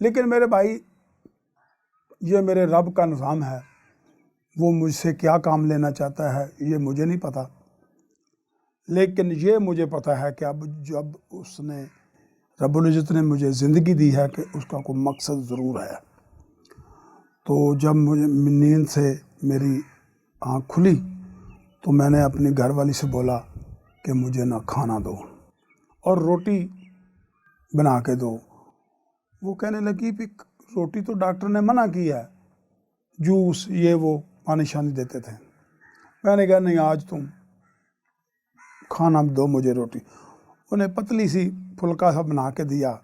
لیکن میرے بھائی یہ میرے رب کا نظام ہے، وہ مجھ سے کیا کام لینا چاہتا ہے یہ مجھے نہیں پتہ، لیکن یہ مجھے پتہ ہے کہ اب جب اس نے رب العزت نے مجھے زندگی دی ہے کہ اس کا کوئی مقصد ضرور ہے۔ تو جب مجھے نیند سے میری آنکھ کھلی تو میں نے اپنی گھر والی سے بولا کہ مجھے نہ کھانا دو اور روٹی بنا کے دو۔ وہ کہنے لگی کہ روٹی تو ڈاکٹر نے منع کی ہے، جوس یہ وہ پانی شانی دیتے تھے۔ میں نے کہا نہیں، آج تم کھانا دو مجھے روٹی۔ انہیں پتلی سی پھلکا سا بنا کے دیا،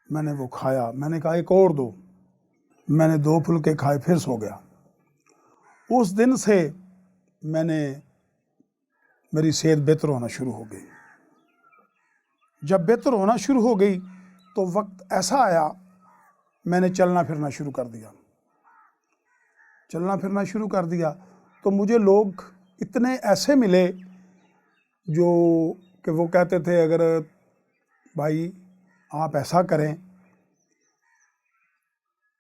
میں نے وہ کھایا۔ میں نے کہا ایک اور دو، میں نے 2 پھلکے کھائے، پھر سو گیا۔ اس دن سے میری صحت بہتر ہونا شروع ہو گئی۔ جب بہتر ہونا شروع ہو گئی تو وقت ایسا آیا، میں نے چلنا پھرنا شروع کر دیا۔ چلنا پھرنا شروع کر دیا تو مجھے لوگ اتنے ایسے ملے جو کہ وہ کہتے تھے اگر بھائی آپ ایسا کریں،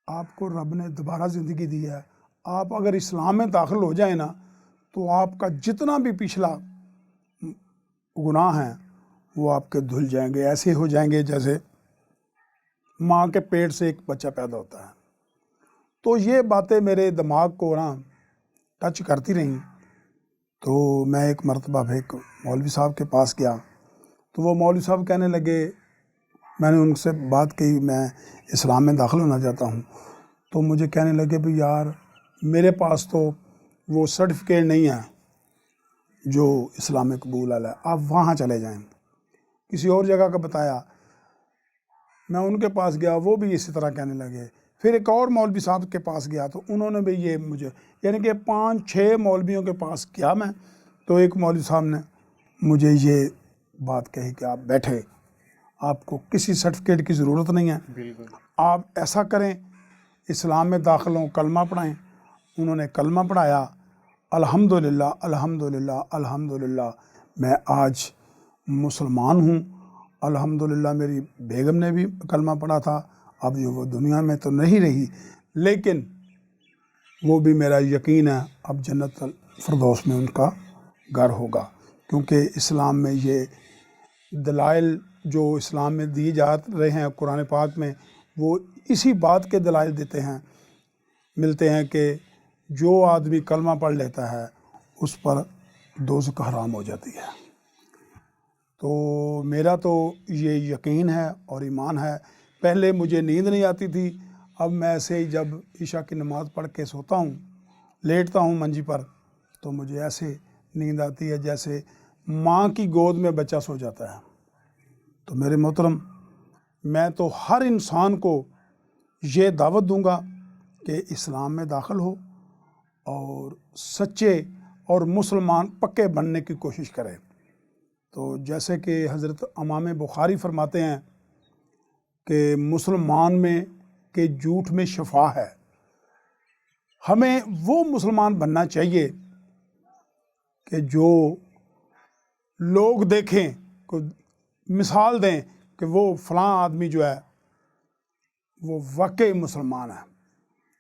آپ کو رب نے دوبارہ زندگی دی ہے، آپ اگر اسلام میں داخل ہو جائیں نا تو آپ کا جتنا بھی پچھلا گناہ ہیں وہ آپ کے دھل جائیں گے، ایسے ہو جائیں گے جیسے ماں کے پیٹ سے ایک بچہ پیدا ہوتا ہے۔ تو یہ باتیں میرے دماغ کو نا ٹچ کرتی رہیں۔ تو میں ایک مرتبہ ایک مولوی صاحب کے پاس گیا تو وہ مولوی صاحب کہنے لگے، میں نے ان سے بات کی میں اسلام میں داخل ہونا چاہتا ہوں، تو مجھے کہنے لگے بھی یار میرے پاس تو وہ سرٹیفکیٹ نہیں ہے جو اسلام میں قبول والا ہے، آپ وہاں چلے جائیں۔ کسی اور جگہ کا بتایا، میں ان کے پاس گیا، وہ بھی اسی طرح کہنے لگے۔ پھر ایک اور مولوی صاحب کے پاس گیا تو انہوں نے بھی یہ مجھے، یعنی کہ 5-6 مولویوں کے پاس گیا میں، تو ایک مولوی صاحب نے مجھے یہ بات کہی کہ آپ بیٹھے، آپ کو کسی سرٹیفکیٹ کی ضرورت نہیں ہے، بالکل آپ ایسا کریں اسلام میں داخل ہوں، کلمہ پڑھائیں۔ انہوں نے کلمہ پڑھایا، الحمدللہ الحمدللہ الحمدللہ میں آج مسلمان ہوں۔ الحمدللہ میری بیگم نے بھی کلمہ پڑھا تھا، اب جو وہ دنیا میں تو نہیں رہی، لیکن وہ بھی میرا یقین ہے اب جنت الفردوس میں ان کا گھر ہوگا، کیونکہ اسلام میں یہ دلائل جو اسلام میں دیے جا رہے ہیں قرآن پاک میں، وہ اسی بات کے دلائل دیتے ہیں، ملتے ہیں کہ جو آدمی کلمہ پڑھ لیتا ہے اس پر دوزخ حرام ہو جاتی ہے۔ تو میرا تو یہ یقین ہے اور ایمان ہے۔ پہلے مجھے نیند نہیں آتی تھی، اب میں ایسے ہی جب عشاء کی نماز پڑھ کے سوتا ہوں، لیٹتا ہوں منجی پر، تو مجھے ایسے نیند آتی ہے جیسے ماں کی گود میں بچہ سو جاتا ہے۔ تو میرے محترم، میں تو ہر انسان کو یہ دعوت دوں گا کہ اسلام میں داخل ہو اور سچے اور مسلمان پکے بننے کی کوشش کرے۔ تو جیسے کہ حضرت امام بخاری فرماتے ہیں کہ مسلمان میں کہ جھوٹ میں شفا ہے، ہمیں وہ مسلمان بننا چاہیے کہ جو لوگ دیکھیں، کوئی مثال دیں کہ وہ فلاں آدمی جو ہے وہ واقعی مسلمان ہے۔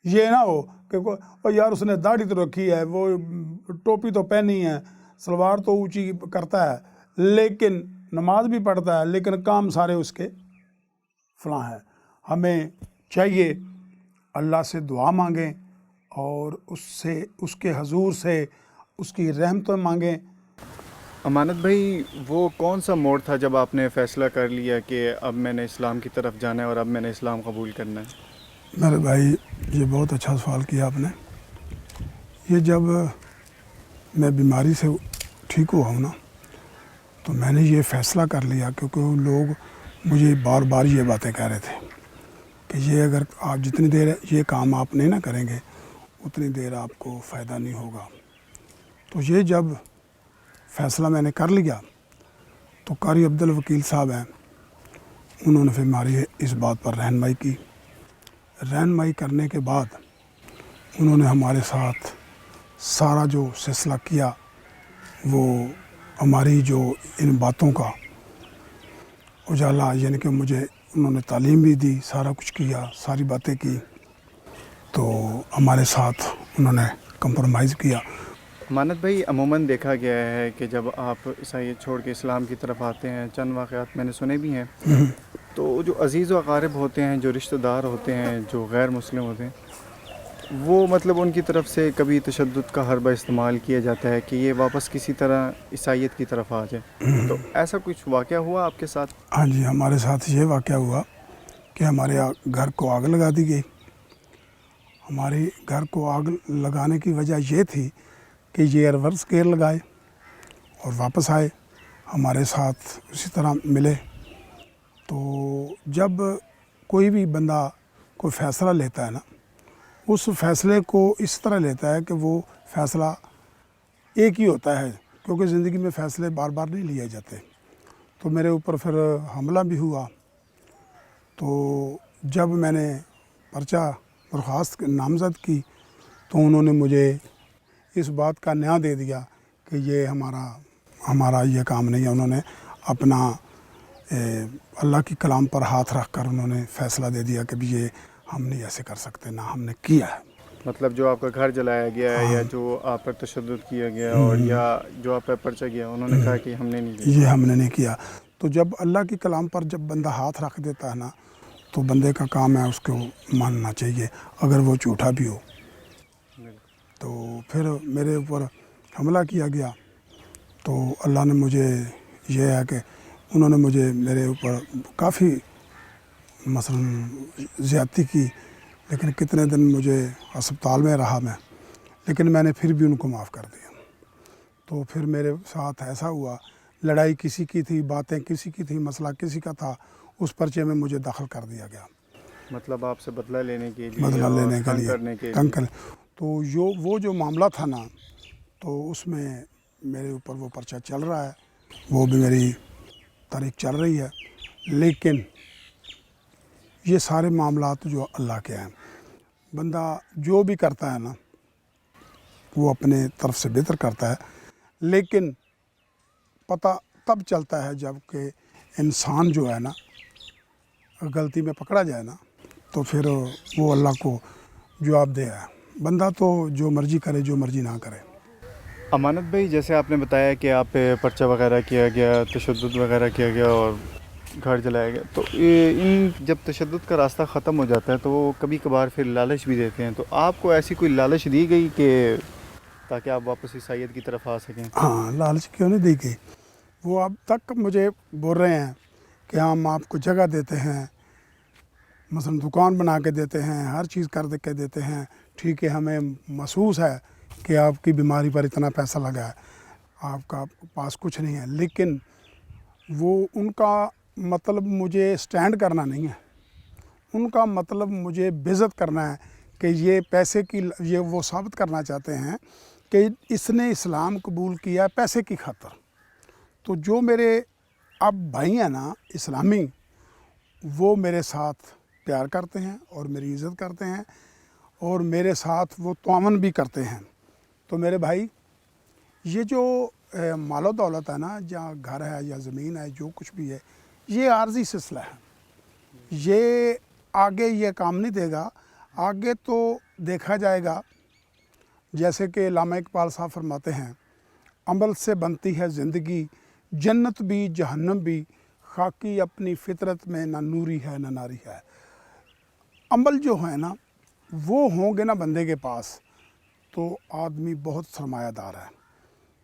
یہ نہ ہو کہ یار اس نے داڑھی تو رکھی ہے، وہ ٹوپی تو پہنی ہے، سلوار تو اونچی کرتا ہے، لیکن نماز بھی پڑھتا ہے، لیکن کام سارے اس کے فلاں ہے۔ ہمیں چاہیے اللہ سے دعا مانگیں اور اس کے حضور سے اس کی رحمتیں مانگیں۔ امانت بھائی، وہ کون سا موڑ تھا جب آپ نے فیصلہ کر لیا کہ اب میں نے اسلام کی طرف جانا ہے اور اب میں نے اسلام قبول کرنا ہے؟ میرے بھائی، یہ بہت اچھا سوال کیا آپ نے۔ یہ جب میں بیماری سے ٹھیک ہوا ہوں نا، تو میں نے یہ فیصلہ کر لیا، کیونکہ لوگ مجھے بار بار یہ باتیں کہہ رہے تھے کہ یہ اگر آپ جتنی دیر یہ کام آپ نہیں نہ کریں گے اتنی دیر آپ کو فائدہ نہیں ہوگا۔ تو یہ جب فیصلہ میں نے کر لیا تو قاری عبدالوکیل صاحب ہیں، انہوں نے پھر ہماری اس بات پر رہنمائی کی۔ رہنمائی کرنے کے بعد انہوں نے ہمارے ساتھ سارا جو سلسلہ کیا، وہ ہماری جو ان باتوں کا اجالا، یعنی کہ مجھے انہوں نے تعلیم بھی دی, سارا کچھ کیا, ساری باتیں کی, تو ہمارے ساتھ انہوں نے کمپرومائز کیا. امانت بھائی, عموماً دیکھا گیا ہے کہ جب آپ عیسائیت چھوڑ کے اسلام کی طرف آتے ہیں, چند واقعات میں نے سنے بھی ہیں, تو جو عزیز و اقارب ہوتے ہیں, جو رشتہ دار ہوتے ہیں, جو غیر مسلم ہوتے ہیں, وہ مطلب ان کی طرف سے کبھی تشدد کا حربہ استعمال کیا جاتا ہے کہ یہ واپس کسی طرح عیسائیت کی طرف آ جائے. تو ایسا کچھ واقعہ ہوا آپ کے ساتھ؟ ہاں جی, ہمارے ساتھ یہ واقعہ ہوا کہ ہمارے گھر کو آگ لگا دی گئی. ہمارے گھر کو آگ لگانے کی وجہ یہ تھی کہ یہ ریورس گیئر لگائے اور واپس آئے, ہمارے ساتھ اسی طرح ملے. تو جب کوئی بھی بندہ کوئی فیصلہ لیتا ہے نا, اس فیصلے کو اس طرح لیتا ہے کہ وہ فیصلہ ایک ہی ہوتا ہے, کیونکہ زندگی میں فیصلے بار بار نہیں لیے جاتے. تو میرے اوپر پھر حملہ بھی ہوا. تو جب میں نے پرچہ درخواست نامزد کی تو انہوں نے مجھے اس بات کا نیاں دے دیا کہ یہ ہمارا یہ کام نہیں ہے. انہوں نے اپنا اللہ کی کلام پر ہاتھ رکھ کر انہوں نے فیصلہ دے دیا کہ بھی یہ ہم نہیں ایسے کر سکتے, نہ ہم نے کیا ہے. مطلب جو آپ کا گھر جلایا گیا ہے یا جو آپ پر تشدد کیا گیا اور یا جو آپ پر پرچہ گیا, انہوں نے کہا کہ ہم نے نہیں کیا, یہ ہم نے نہیں کیا. تو جب اللہ کی کلام پر جب بندہ ہاتھ رکھ دیتا ہے نا, تو بندے کا کام ہے اس کو ماننا چاہیے اگر وہ جھوٹا بھی ہو. تو پھر میرے اوپر حملہ کیا گیا. تو اللہ نے مجھے یہ ہے کہ انہوں نے مجھے میرے اوپر کافی مثلا زیادتی کی, لیکن کتنے دن مجھے ہسپتال میں رہا میں, لیکن میں نے پھر بھی ان کو معاف کر دیا. تو پھر میرے ساتھ ایسا ہوا, لڑائی کسی کی تھی, باتیں کسی کی تھی, مسئلہ کسی کا تھا, اس پرچے میں مجھے دخل کر دیا گیا. مطلب آپ سے بدلہ لینے کے لیے, بدلہ لینے کے تنگ لیے, کرنے کے لیے. تو وہ جو معاملہ تھا نا, تو اس میں میرے اوپر وہ پرچہ چل رہا ہے, وہ بھی میری تاریخ چل رہی ہے. لیکن یہ سارے معاملات جو اللہ کے ہیں, بندہ جو بھی کرتا ہے نا وہ اپنے طرف سے بہتر کرتا ہے, لیکن پتہ تب چلتا ہے جب کہ انسان جو ہے نا غلطی میں پکڑا جائے نا, تو پھر وہ اللہ کو جواب دے ہے. بندہ تو جو مرضی کرے, جو مرضی نہ کرے. امانت بھائی, جیسے آپ نے بتایا کہ آپ پہ پرچہ وغیرہ کیا گیا, تشدد وغیرہ کیا گیا اور گھر جلایا گیا, تو جب تشدد کا راستہ ختم ہو جاتا ہے تو وہ کبھی کبھار پھر لالچ بھی دیتے ہیں, تو آپ کو ایسی کوئی لالچ دی گئی کہ تاکہ آپ واپس عیسائیت کی طرف آ سکیں؟ ہاں, لالچ کیوں نہیں دی گئی. وہ اب تک مجھے بول رہے ہیں کہ ہم آپ کو جگہ دیتے ہیں, مثلا دکان بنا کے دیتے ہیں, ہر چیز کر کے دیتے ہیں, ٹھیک ہے, ہمیں محسوس ہے کہ آپ کی بیماری پر اتنا پیسہ لگا ہے, آپ کا پاس کچھ نہیں ہے, لیکن وہ ان کا مطلب مجھے سٹینڈ کرنا نہیں ہے. ان کا مطلب مجھے بےعزت کرنا ہے کہ یہ پیسے کی, یہ وہ ثابت کرنا چاہتے ہیں کہ اس نے اسلام قبول کیا پیسے کی خاطر. تو جو میرے اب بھائی ہیں نا اسلامی, وہ میرے ساتھ پیار کرتے ہیں اور میری عزت کرتے ہیں اور میرے ساتھ وہ تعاون بھی کرتے ہیں. تو میرے بھائی, یہ جو مال و دولت ہے نا, جہاں گھر ہے یا زمین ہے, جو کچھ بھی ہے, یہ عارضی سلسلہ ہے. یہ آگے یہ کام نہیں دے گا. آگے تو دیکھا جائے گا, جیسے کہ علامہ اقبال صاحب فرماتے ہیں, عمل سے بنتی ہے زندگی, جنت بھی جہنم بھی, خاکی اپنی فطرت میں نہ نوری ہے نہ ناری ہے. عمل جو ہے نا وہ ہوں گے نا بندے کے پاس, تو آدمی بہت سرمایہ دار ہے.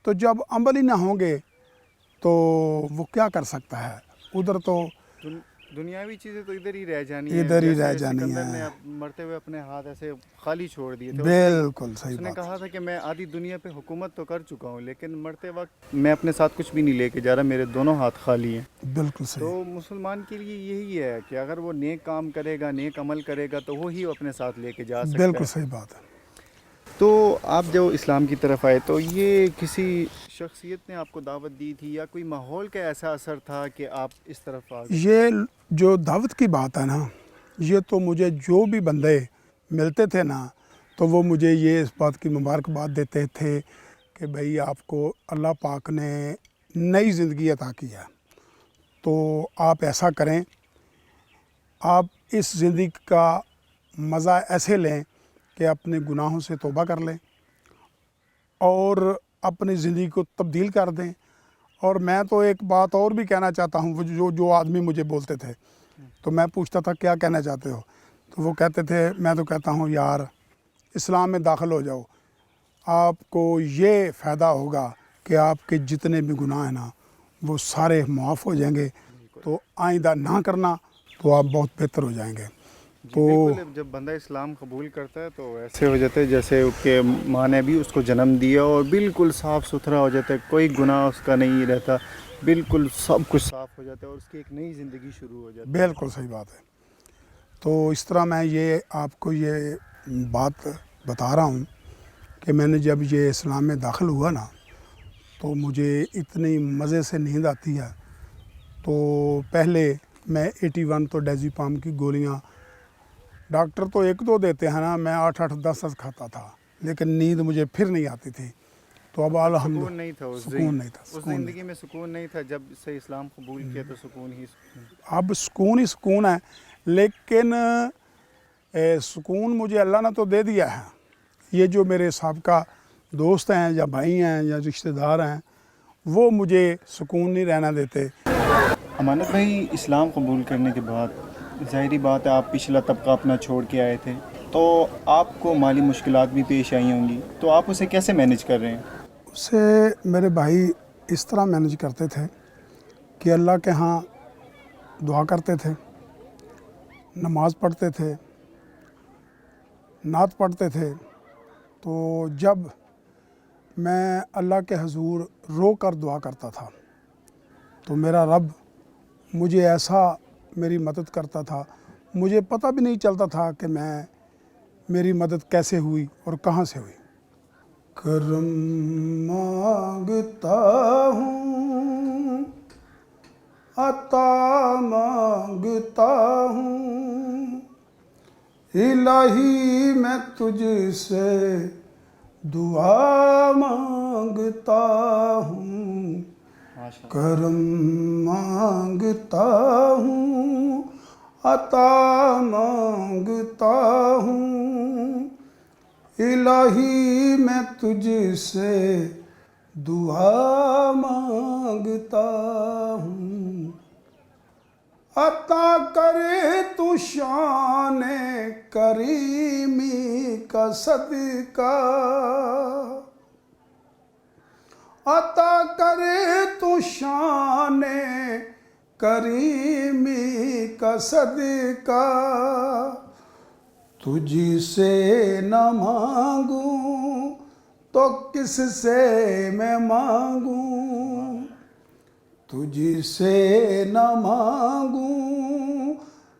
تو جب عمل ہی نہ ہوں گے تو وہ کیا کر سکتا ہے. ادھر تو دنیاوی چیزیں تو ادھر ہی رہ جانی ہیں. ادھر ہی رہ جیسے جانی سکندر ہیں. نے مرتے ہوئے اپنے ہاتھ ایسے خالی چھوڑ دیے تھے. بالکل صحیح اس نے بات. کہا تھا کہ میں آدھی دنیا پہ حکومت تو کر چکا ہوں, لیکن مرتے وقت میں اپنے ساتھ کچھ بھی نہیں لے کے جا رہا, میرے دونوں ہاتھ خالی ہیں. بالکل صحیح. تو مسلمان کے لیے یہی ہے کہ اگر وہ نیک کام کرے گا, نیک عمل کرے گا, تو وہی اپنے ساتھ لے کے جا سکتا ہے. بالکل صحیح بات ہے. تو آپ جو اسلام کی طرف آئے, تو یہ کسی شخصیت نے آپ کو دعوت دی تھی یا کوئی ماحول کا ایسا اثر تھا کہ آپ اس طرف آ گئے؟ یہ جو دعوت کی بات ہے نا, یہ تو مجھے جو بھی بندے ملتے تھے نا, تو وہ مجھے یہ اس بات کی مبارکباد دیتے تھے کہ بھئی آپ کو اللہ پاک نے نئی زندگی عطا کی ہے, تو آپ ایسا کریں آپ اس زندگی کا مزہ ایسے لیں کہ اپنے گناہوں سے توبہ کر لیں اور اپنی زندگی کو تبدیل کر دیں. اور میں تو ایک بات اور بھی کہنا چاہتا ہوں. جو آدمی مجھے بولتے تھے تو میں پوچھتا تھا کیا کہنا چاہتے ہو، تو وہ کہتے تھے، میں تو کہتا ہوں یار اسلام میں داخل ہو جاؤ، آپ کو یہ فائدہ ہوگا کہ آپ کے جتنے بھی گناہ ہیں نا وہ سارے معاف ہو جائیں گے، تو آئندہ نہ کرنا تو آپ بہت بہتر ہو جائیں گے. جی بالکل، جب بندہ اسلام قبول کرتا ہے تو ایسے ہو جاتا ہے جیسے اس کے ماں نے بھی اس کو جنم دیا، اور بالکل صاف ستھرا ہو جاتا ہے، کوئی گناہ اس کا نہیں رہتا، بالکل سب کچھ صاف ہو جاتا ہے اور اس کی ایک نئی زندگی شروع ہو جاتی ہے. بالکل صحیح بات ہے. تو اس طرح میں یہ آپ کو یہ بات بتا رہا ہوں کہ میں نے جب یہ اسلام میں داخل ہوا نا تو مجھے اتنی مزے سے نیند آتی ہے. تو پہلے میں 81 تو ڈیزیپام کی گولیاں ڈاکٹر تو 1-2 دیتے ہیں نا، میں 8-8 10-10 کھاتا تھا، لیکن نیند مجھے پھر نہیں آتی تھی. تو اب سکون نہیں تھا سکون نہیں تھا، اس زندگی میں سکون نہیں تھا. جب سے اسلام قبول کیا تو سکون ہی سکون. اب سکون ہی سکون ہے، لیکن سکون مجھے اللہ نے تو دے دیا ہے. یہ جو میرے سابقہ دوست ہیں یا بھائی ہیں یا رشتہ دار ہیں وہ مجھے سکون نہیں رہنا دیتے. امانت بھائی، اسلام قبول کرنے کے بعد ظاہری بات ہے آپ پچھلا طبقہ اپنا چھوڑ کے آئے تھے، تو آپ کو مالی مشکلات بھی پیش آئی ہوں گی، تو آپ اسے کیسے مینیج کر رہے ہیں؟ اسے میرے بھائی اس طرح مینیج کرتے تھے کہ اللہ کے ہاں دعا کرتے تھے، نماز پڑھتے تھے، نعت پڑھتے تھے. تو جب میں اللہ کے حضور رو کر دعا کرتا تھا تو میرا رب مجھے ایسا میری مدد کرتا تھا، مجھے پتہ بھی نہیں چلتا تھا کہ میری مدد کیسے ہوئی اور کہاں سے ہوئی. کرم مانگتا ہوں، عطا مانگتا ہوں، الہی میں تجھ سے دعا مانگتا ہوں. کرم مانگتا ہوں، عطا مانگتا ہوں، الہی میں تجھ سے دعا مانگتا ہوں. عطا کرے تو شان کریمی کا صدقہ، عطا کرے تو شان کریمی کا صدقہ. تجھ سے نہ مانگوں تو کس سے میں مانگوں، تجھ سے نہ مانگوں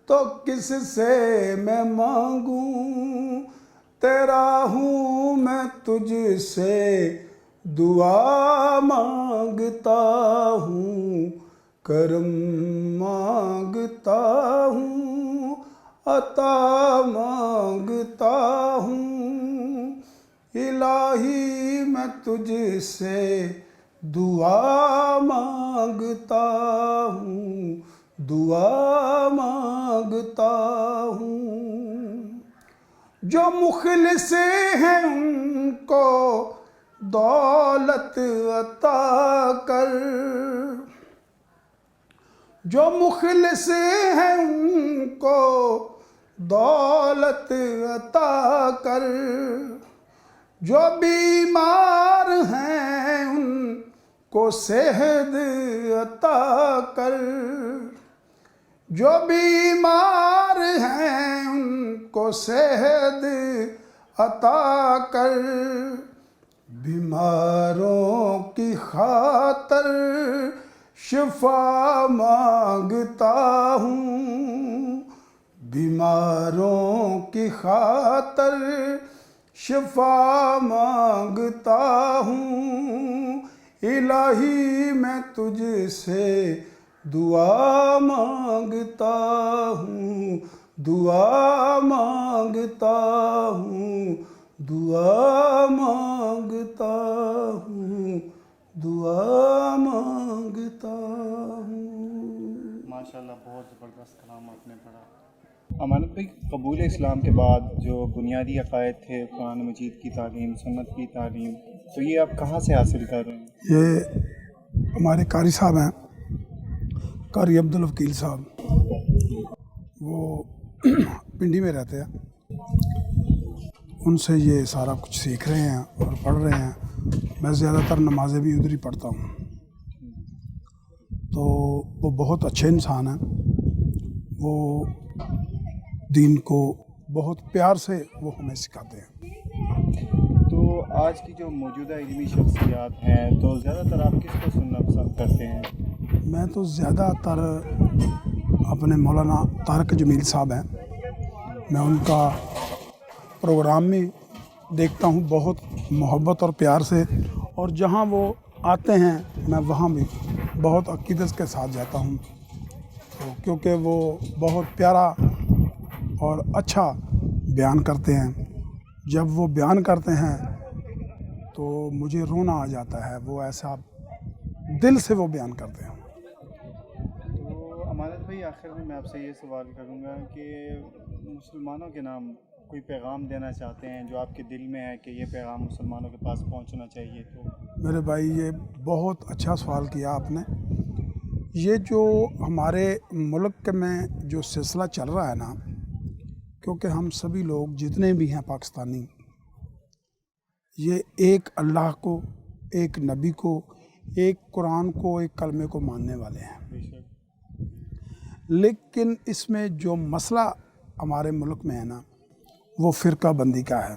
تو کس سے میں مانگوں. تیرا ہوں میں تجھ سے دعا مانگتا ہوں. کرم مانگتا ہوں، عطا مانگتا ہوں، الہی میں تجھ سے دعا مانگتا ہوں، دعا مانگتا ہوں. جو مخلص ہیں ان کو دولت عطا کر، جو مخلص ہیں ان کو دولت عطا کر. جو بیمار ہیں ان کو صحت عطا کر، جو بیمار ہیں ان کو صحت عطا کر. بیماروں کی خاطر شفا مانگتا ہوں، بیماروں کی خاطر شفا مانگتا ہوں. الہی میں تجھ سے دعا مانگتا ہوں، دعا مانگتا ہوں، دعا مانگتا ہوں، دعا مانگتا ہوں. ماشاءاللہ، بہت زبردست کلام آپ نے پڑھا. امانت بھائی، قبول اسلام کے بعد جو بنیادی عقائد تھے، قرآن مجید کی تعلیم، سنت کی تعلیم، تو یہ آپ کہاں سے حاصل کر رہے ہیں؟ یہ ہمارے قاری صاحب ہیں، قاری عبدالوکیل صاحب، وہ پنڈی میں رہتے ہیں، ان سے یہ سارا کچھ سیکھ رہے ہیں اور پڑھ رہے ہیں۔ میں زیادہ تر نمازیں بھی ادھر ہی پڑھتا ہوں، تو وہ بہت اچھے انسان ہیں، وہ دین کو بہت پیار سے وہ ہمیں سکھاتے ہیں۔ تو آج کی جو موجودہ علمی شخصیات ہیں، تو زیادہ تر آپ کس کو سننا پسند کرتے ہیں؟ میں تو زیادہ تر اپنے مولانا طارق جمیل صاحب ہیں، میں ان کا پروگرام بھی دیکھتا ہوں بہت محبت اور پیار سے، اور جہاں وہ آتے ہیں میں وہاں بھی بہت عقیدت کے ساتھ جاتا ہوں، کیونکہ وہ بہت پیارا اور اچھا بیان کرتے ہیں۔ جب وہ بیان کرتے ہیں تو مجھے رونا آ جاتا ہے، وہ ایسا دل سے وہ بیان کرتے ہیں۔ تو امانت بھائی، آخر میں آپ سے یہ سوال کروں گا کہ مسلمانوں کے نام کوئی پیغام دینا چاہتے ہیں جو آپ کے دل میں ہے کہ یہ پیغام مسلمانوں کے پاس پہنچنا چاہیے؟ تو میرے بھائی، یہ بہت اچھا سوال کیا آپ نے۔ یہ جو ہمارے ملک میں جو سلسلہ چل رہا ہے نا، کیونکہ ہم سبھی لوگ جتنے بھی ہیں پاکستانی، یہ ایک اللہ کو، ایک نبی کو، ایک قرآن کو، ایک کلمے کو ماننے والے ہیں، بے شک۔ لیکن اس میں جو مسئلہ ہمارے ملک میں ہے نا، وہ فرقہ بندی کا ہے۔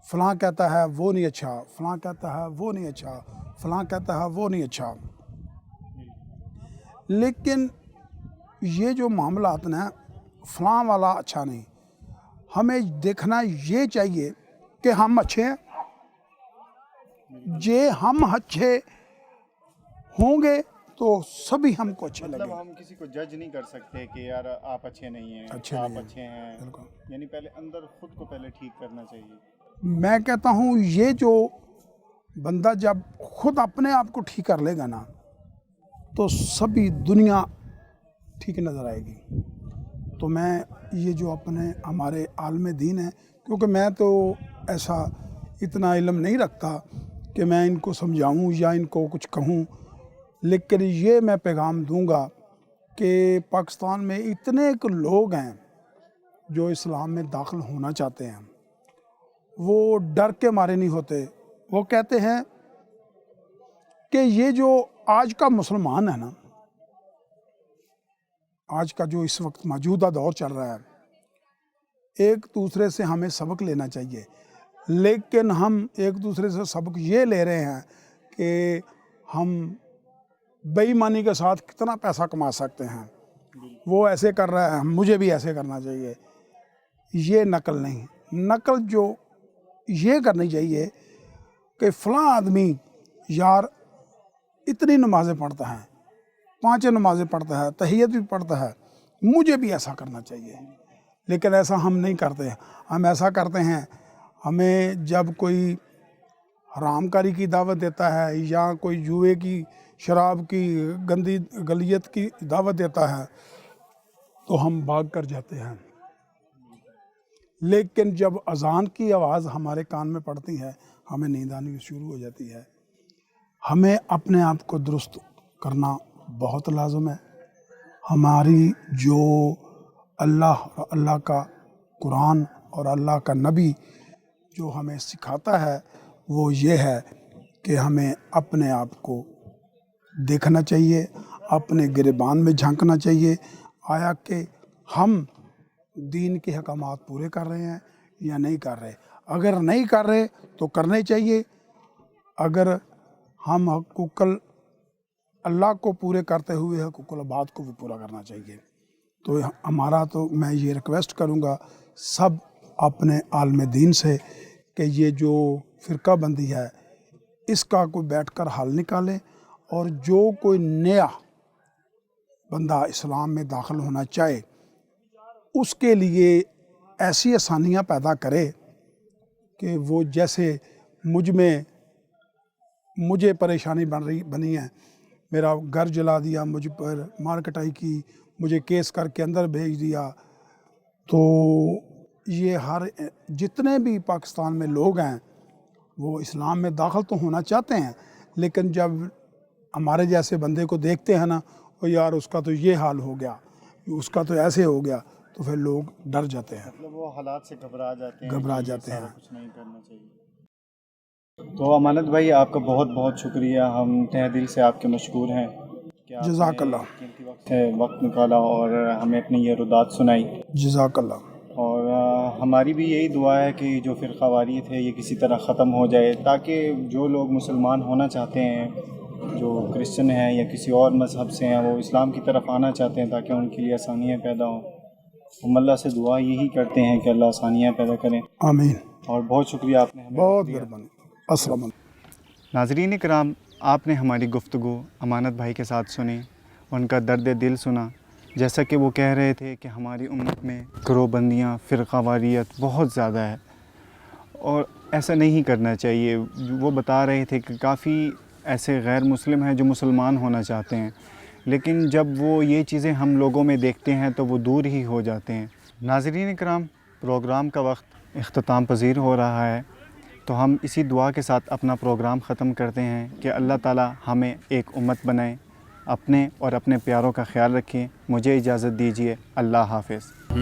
فلاں کہتا ہے وہ نہیں اچھا، فلاں کہتا ہے وہ نہیں اچھا، فلاں کہتا ہے وہ نہیں اچھا۔ لیکن یہ جو معاملات نا، فلاں والا اچھا نہیں، ہمیں دیکھنا یہ چاہیے کہ ہم اچھے ہیں۔ جے ہم اچھے ہوں گے تو سبھی ہم کو اچھے لگیں۔ مطلب ہم کسی کو جج نہیں کر سکتے کہ یار آپ اچھے نہیں ہیں، اچھے آپ نہیں ہیں، اچھے ہیں، بالکل۔ یعنی پہلے اندر خود کو پہلے ٹھیک کرنا چاہیے۔ میں کہتا ہوں یہ جو بندہ جب خود اپنے آپ کو ٹھیک کر لے گا نا، تو سبھی دنیا ٹھیک نظر آئے گی۔ تو میں یہ جو ہمارے عالم دین ہیں، کیونکہ میں تو ایسا اتنا علم نہیں رکھتا کہ میں ان کو سمجھاؤں یا ان کو کچھ کہوں، لیکن یہ میں پیغام دوں گا کہ پاکستان میں اتنے لوگ ہیں جو اسلام میں داخل ہونا چاہتے ہیں، وہ ڈر کے مارے نہیں ہوتے۔ وہ کہتے ہیں کہ یہ جو آج کا مسلمان ہے نا، آج کا جو اس وقت موجودہ دور چل رہا ہے، ایک دوسرے سے ہمیں سبق لینا چاہیے، لیکن ہم ایک دوسرے سے سبق یہ لے رہے ہیں کہ ہم بے ایمانی کے ساتھ کتنا پیسہ کما سکتے ہیں، وہ ایسے کر رہا ہے مجھے بھی ایسے کرنا چاہیے۔ یہ نقل نہیں، نقل جو یہ کرنی چاہیے کہ فلاں آدمی یار اتنی نمازیں پڑھتا ہے، 5 نمازیں پڑھتا ہے، تحیت بھی پڑھتا ہے، مجھے بھی ایسا کرنا چاہیے۔ لیکن ایسا ہم نہیں کرتے۔ ہم ایسا کرتے ہیں، ہمیں جب کوئی حرام کاری کی دعوت دیتا ہے یا کوئی جوئے کی، شراب کی، گندی گلیت کی دعوت دیتا ہے تو ہم بھاگ کر جاتے ہیں۔ لیکن جب اذان کی آواز ہمارے کان میں پڑتی ہے، ہمیں نیند آنی شروع ہو جاتی ہے۔ ہمیں اپنے آپ کو درست کرنا بہت لازم ہے۔ ہماری جو اللہ کا قرآن اور اللہ کا نبی جو ہمیں سکھاتا ہے، وہ یہ ہے کہ ہمیں اپنے آپ کو دیکھنا چاہیے، اپنے گریبان میں جھانکنا چاہیے، آیا کہ ہم دین کے احکامات پورے کر رہے ہیں یا نہیں کر رہے۔ اگر نہیں کر رہے تو کرنے چاہیے۔ اگر ہم حقوق اللہ کو پورے کرتے ہوئے حقوق العباد کو بھی پورا کرنا چاہیے۔ تو تو میں یہ ریکویسٹ کروں گا سب اپنے عالم دین سے کہ یہ جو فرقہ بندی ہے، اس کا کوئی بیٹھ کر حل نکالے، اور جو کوئی نیا بندہ اسلام میں داخل ہونا چاہے اس کے لیے ایسی آسانیاں پیدا کرے کہ وہ جیسے مجھے پریشانی بنی ہے، میرا گھر جلا دیا، مجھ پر مار کٹائی کی، مجھے کیس کر کے اندر بھیج دیا، تو یہ جتنے بھی پاکستان میں لوگ ہیں وہ اسلام میں داخل تو ہونا چاہتے ہیں، لیکن جب ہمارے جیسے بندے کو دیکھتے ہیں نا، وہ یار اس کا تو یہ حال ہو گیا، اس کا تو ایسے ہو گیا، تو پھر لوگ ڈر جاتے ہیں، مطلب وہ حالات سے گھبرا جاتے ہیں، کچھ نہیں کرنا چاہیے۔ تو امانت بھائی آپ کا بہت بہت شکریہ، ہم تہ دل سے آپ کے مشکور ہیں کہ آپ جزاک نے اللہ، قیمتی وقت نکالا اور ہمیں اپنی یہ ردات سنائی۔ جزاک اللہ۔ اور ہماری بھی یہی دعا ہے کہ جو فرقہ واریت ہے یہ کسی طرح ختم ہو جائے، تاکہ جو لوگ مسلمان ہونا چاہتے ہیں، جو کرسچن ہیں یا کسی اور مذہب سے ہیں، وہ اسلام کی طرف آنا چاہتے ہیں تاکہ ان کے لیے آسانیاں پیدا ہوں۔ ہم اللہ سے دعا یہی کرتے ہیں کہ اللہ آسانیاں پیدا کریں۔ آمین۔ اور بہت شکریہ، آپ نے ہمیں بہت مہربانی۔ السلام علیکم۔ ناظرین کرام، آپ نے ہماری گفتگو امانت بھائی کے ساتھ سنی، ان کا درد دل سنا۔ جیسا کہ وہ کہہ رہے تھے کہ ہماری امت میں گروہ بندیاں، فرقہ واریت بہت زیادہ ہے اور ایسا نہیں کرنا چاہیے۔ وہ بتا رہے تھے کہ کافی ایسے غیر مسلم ہیں جو مسلمان ہونا چاہتے ہیں، لیکن جب وہ یہ چیزیں ہم لوگوں میں دیکھتے ہیں تو وہ دور ہی ہو جاتے ہیں۔ ناظرین کرام، پروگرام کا وقت اختتام پذیر ہو رہا ہے، تو ہم اسی دعا کے ساتھ اپنا پروگرام ختم کرتے ہیں کہ اللہ تعالی ہمیں ایک امت بنائے۔ اپنے اور اپنے پیاروں کا خیال رکھیں۔ مجھے اجازت دیجیے، اللہ حافظ۔